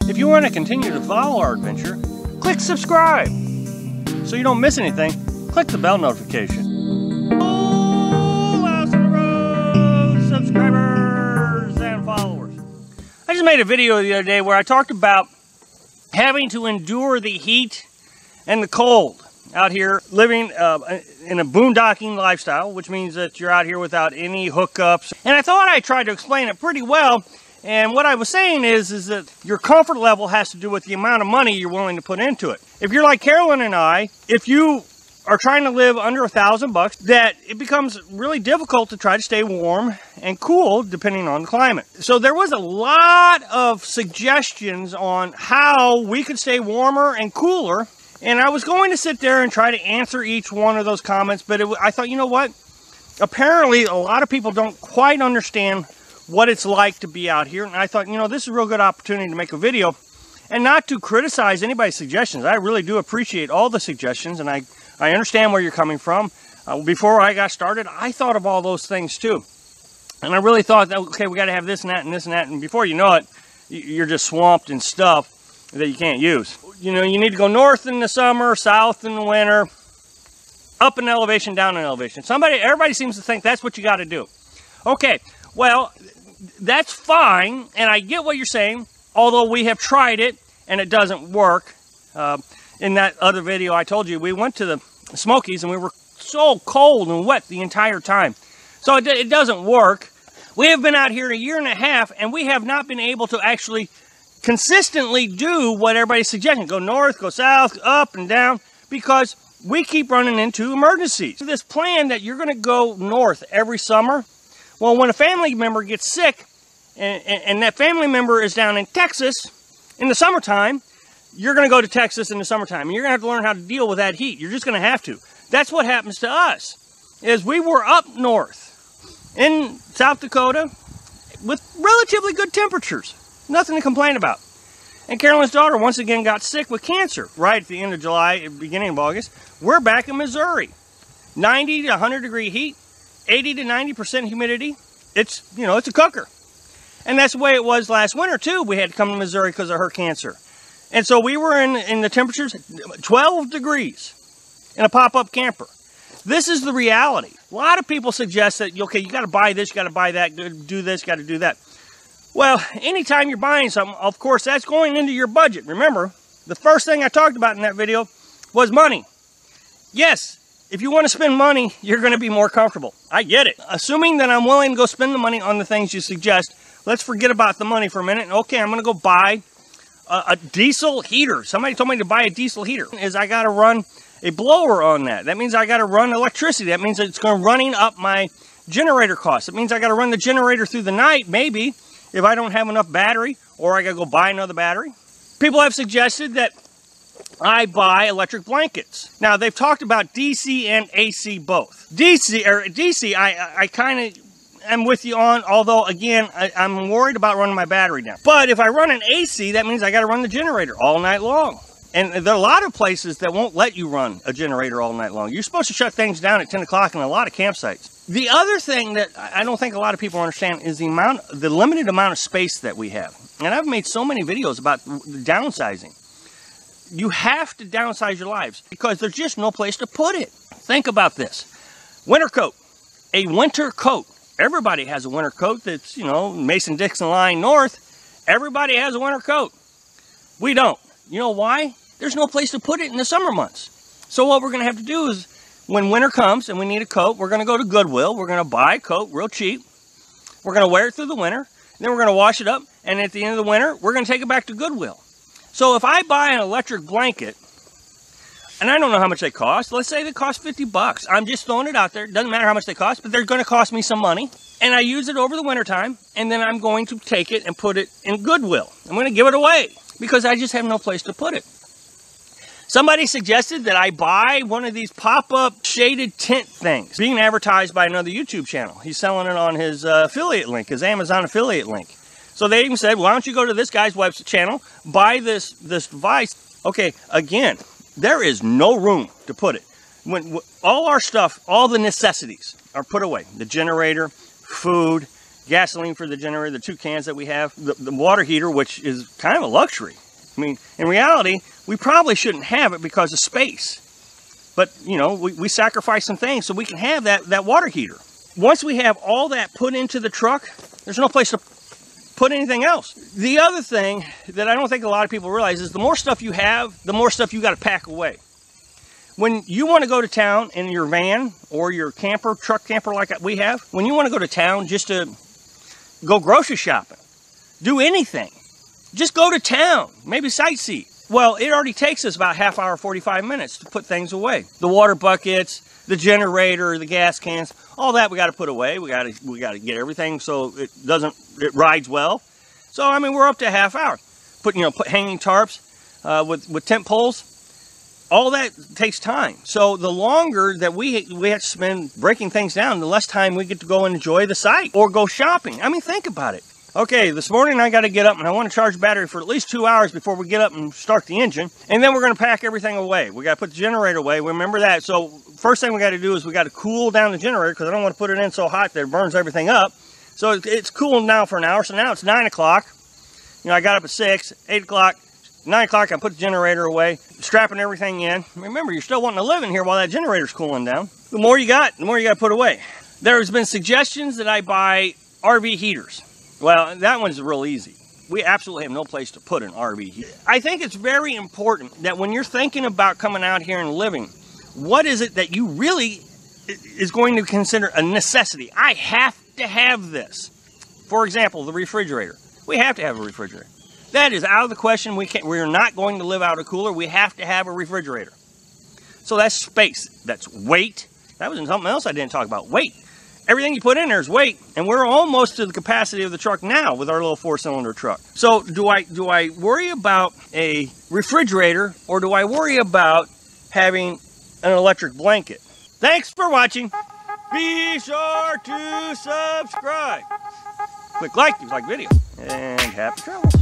If you want to continue to follow our adventure, click subscribe. So you don't miss anything, click the bell notification. Oh, House on the Road subscribers and followers. I just made a video the other day where I talked about having to endure the heat and the cold out here, living in a boondocking lifestyle, which means that you're out here without any hookups. And I thought I tried to explain it pretty well. And what I was saying is that your comfort level has to do with the amount of money you're willing to put into it. If you're like Carolyn and I, if you are trying to live under $1,000, that it becomes really difficult to try to stay warm and cool depending on the climate. So there was a lot of suggestions on how we could stay warmer and cooler. And I was going to sit there and try to answer each one of those comments, but I thought, you know what? Apparently, a lot of people don't quite understand what it's like to be out here. And I thought, you know, this is a real good opportunity to make a video and not to criticize anybody's suggestions. I really do appreciate all the suggestions, and I understand where you're coming from. Before I got started, I thought of all those things too. And I really thought, that, okay, we got to have this and that and this and that. And before you know it, you're just swamped in stuff that you can't use. You know, you need to go north in the summer, south in the winter, up in elevation, down in elevation. Everybody seems to think that's what you got to do. Okay, well, that's fine, and I get what you're saying, although we have tried it and it doesn't work. In that other video I told you, we went to the Smokies and we were so cold and wet the entire time. So it doesn't work. We have been out here a year and a half and we have not been able to actually consistently do what everybody's suggesting. Go north, go south, up and down, because we keep running into emergencies. This plan that you're going to go north every summer, well, when a family member gets sick and that family member is down in Texas in the summertime, you're going to go to Texas in the summertime. And you're going to have to learn how to deal with that heat. You're just going to have to. That's what happens to us. Is we were up north in South Dakota with relatively good temperatures. Nothing to complain about. And Carolyn's daughter once again got sick with cancer right at the end of July, beginning of August. We're back in Missouri. 90 to 100 degree heat. 80 to 90% humidity. It's, you know, it's a cooker. And that's the way it was last winter too. We had to come to Missouri because of her cancer. And so we were in the temperatures 12 degrees in a pop-up camper. This is the reality. A lot of people suggest that, okay, you got to buy this, you got to buy that, do this, got to do that. Well, anytime you're buying something, of course, that's going into your budget. Remember, the first thing I talked about in that video was money. Yes. If you want to spend money, you're going to be more comfortable. I get it. Assuming that I'm willing to go spend the money on the things you suggest, let's forget about the money for a minute. Okay, I'm going to go buy a diesel heater. Somebody told me to buy a diesel heater. I got to run a blower on that. That means I got to run electricity. That means it's going running up my generator costs. It means I got to run the generator through the night, maybe, if I don't have enough battery, or I got to go buy another battery. People have suggested that I buy electric blankets. Now, they've talked about DC and AC both. DC, I kind of am with you on, although, again, I'm worried about running my battery down. But if I run an AC, that means I got to run the generator all night long. And there are a lot of places that won't let you run a generator all night long. You're supposed to shut things down at 10 o'clock in a lot of campsites. The other thing that I don't think a lot of people understand is the limited amount of space that we have. And I've made so many videos about downsizing. You have to downsize your lives because there's just no place to put it. Think about this. Winter coat. A winter coat. Everybody has a winter coat that's, you know, Mason-Dixon line north. Everybody has a winter coat. We don't. You know why? There's no place to put it in the summer months. So what we're going to have to do is, when winter comes and we need a coat, we're going to go to Goodwill. We're going to buy a coat real cheap. We're going to wear it through the winter. Then we're going to wash it up. And at the end of the winter, we're going to take it back to Goodwill. So if I buy an electric blanket, and I don't know how much they cost, let's say they cost $50. I'm just throwing it out there. It doesn't matter how much they cost, but they're going to cost me some money. And I use it over the wintertime, and then I'm going to take it and put it in Goodwill. I'm going to give it away because I just have no place to put it. Somebody suggested that I buy one of these pop-up shaded tent things being advertised by another YouTube channel. He's selling it on his affiliate link, his Amazon affiliate link. So they even said, why don't you go to this guy's website channel, buy this device. Okay, again, there is no room to put it. When all our stuff, all the necessities are put away. The generator, food, gasoline for the generator, the 2 cans that we have, the water heater, which is kind of a luxury. I mean, in reality, we probably shouldn't have it because of space. But, you know, we sacrifice some things so we can have that water heater. Once we have all that put into the truck, there's no place to put anything else. The other thing that I don't think a lot of people realize is the more stuff you have, the more stuff you got to pack away. When you want to go to town in your van or your camper, truck camper like we have, when you want to go to town just to go grocery shopping, do anything, just go to town, maybe sightsee. Well, it already takes us about half hour, 45 minutes to put things away. The water buckets, the generator, the gas cans, all that we got to put away. We got to get everything so it rides well. So I mean, we're up to a half hour. Put hanging tarps with tent poles. All that takes time. So the longer that we have to spend breaking things down, the less time we get to go and enjoy the site or go shopping. I mean, think about it. Okay, this morning I got to get up and I want to charge the battery for at least 2 hours before we get up and start the engine. And then we're going to pack everything away. We got to put the generator away. Remember that. So first thing we got to do is we got to cool down the generator because I don't want to put it in so hot that it burns everything up. So it's cooling now for an hour. So now it's 9 o'clock. You know, I got up at 6, 8 o'clock. 9 o'clock, I put the generator away, strapping everything in. Remember, you're still wanting to live in here while that generator's cooling down. The more you got to put away. There's been suggestions that I buy RV heaters. Well, that one's real easy. We absolutely have no place to put an RV heater. I think it's very important that when you're thinking about coming out here and living, what is it that you really is going to consider a necessity? I have to have this. For example, the refrigerator. We have to have a refrigerator. That is out of the question. We're not going to live out a cooler. We have to have a refrigerator. So that's space. That's weight. That was something else I didn't talk about. Weight. Everything you put in there is weight. And we're almost to the capacity of the truck now with our little 4-cylinder truck. So do I worry about a refrigerator or do I worry about having an electric blanket? Thanks for watching. Be sure to subscribe. Click like if you like the video. And happy travels.